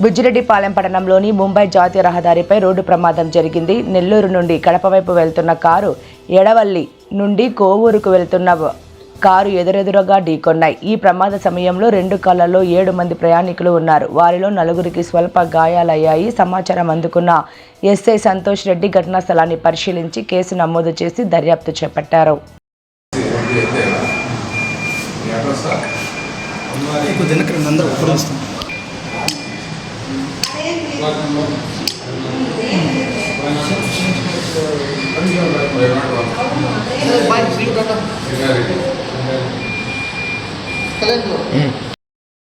బుజ్జిరెడ్డిపాలెం పట్టణంలోని ముంబై జాతీయ రహదారిపై రోడ్డు ప్రమాదం జరిగింది. నెల్లూరు నుండి కడప వైపు వెళ్తున్న కారు ఎడవల్లి నుండి కోవూరుకు వెళ్తున్న కారు ఎదురెదురుగా ఢీకొన్నాయి. ఈ ప్రమాద సమయంలో 2 కార్లలో 7 మంది ప్రయాణికులు ఉన్నారు. వారిలో 4కి స్వల్ప గాయాలయ్యాయి. సమాచారం అందుకున్న ఎస్ఐ సంతోష్ రెడ్డి ఘటనా స్థలాన్ని పరిశీలించి కేసు నమోదు చేసి దర్యాప్తు చేపట్టారు.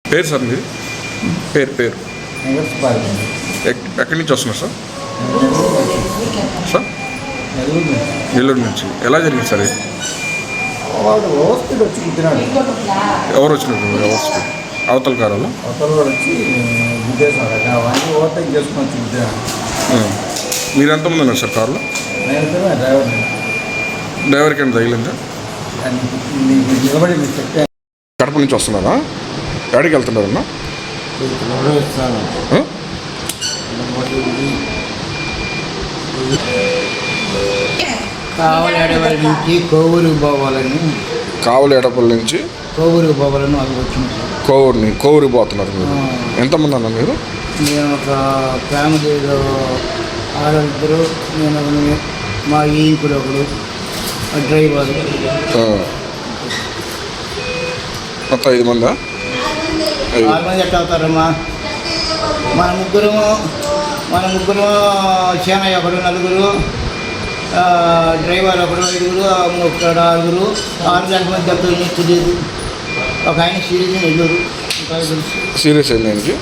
పేరు సార్ మీది? పేరు ఎక్కడి నుంచి వస్తున్నారు సార్? సార్ నెల్లూరు నుంచి. ఎలా జరిగింది సార్? ఎవరు వచ్చినారు? అవతల కారాలు మీరు ఎంతమంది ఉన్నారు సార్ కారులో? డ్రైవర్కి ఏమైనా తగిలిందా? కడప నుంచి వస్తున్నారా? ఎక్కడికి వెళ్తున్నారన్నా? కావలేడపల్లి నుంచి కోవూరుకు పోవాలని. కావలేడపల్లి నుంచి కోవూరుకు పోవాలని వాళ్ళు వచ్చింది. కోవూరుకు పోతున్నారు మీరు? ఎంతమంది అన్న మీరు? నేను ఒక ఫ్యామిలీలో 6 నేను మా ఈంకుడు ఒకడు డ్రైవర్ మొత్తం 5 మందా? 6 మంది ఎట్లా అవుతారమ్మా? మన ముగ్గురు సేనయ్య ఒకడు, 4 డ్రైవర్ ఒకడు, 5 ఇక్కడ 6 మంది దెబ్బలు తెలియదు. ఒక ఆయన సీరియస్ నెల్లూరు. సీరియస్ అయింది.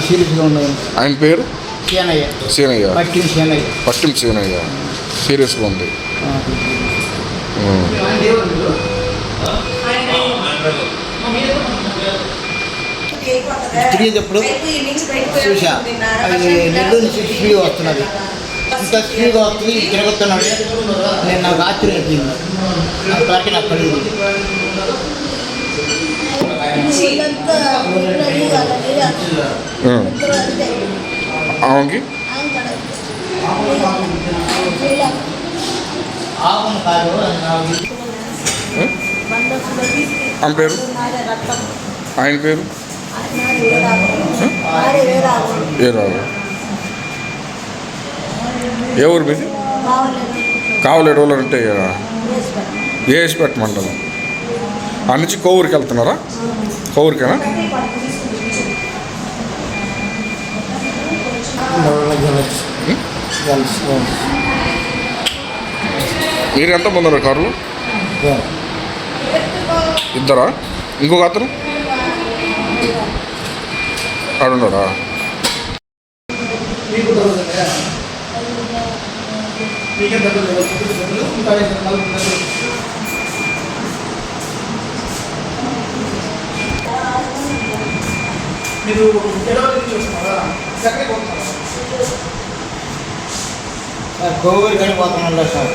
సీరియస్గా ఉండదు. ఆయన పేరు సీనయ్య. పట్టిం సీనయ్య సీరియస్గా ఉంది. తిరిగేటప్పుడు చూసా అది నెల్లూరు నుంచి స్పీడ్ వస్తున్నది. ఇంత స్పీడ్గా వస్తుంది, తిరుగుతున్నాడు. నేను నాకు ఆశ్చర్యం అయిపోయింది. ఆ తాకి నాకు కలిగింది. ఆమెకి ఆమె పేరు? ఆయన పేరు ఏ రావు. ఏ ఊరు మీది? కావలేడు అంటే ఏఎస్పేట మండలం. ఆ నుంచి కోవూరుకి వెళ్తున్నారా? కోవూరుకేనా? మీరు ఎంతమంది ఉన్నారు కారులో? 2. ఇంకొక అతను ఆడున్నాడా? కోవూరు కానీ పోతున్నా సార్.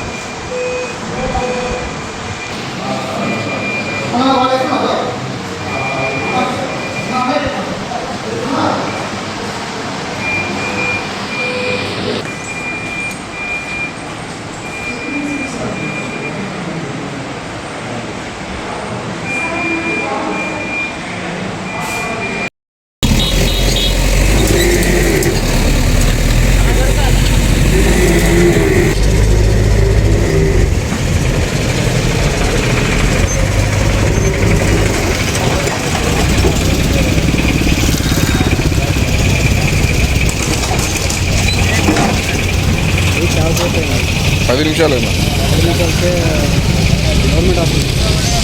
నిమిషాలు గవర్నమెంట్ ఆఫీస్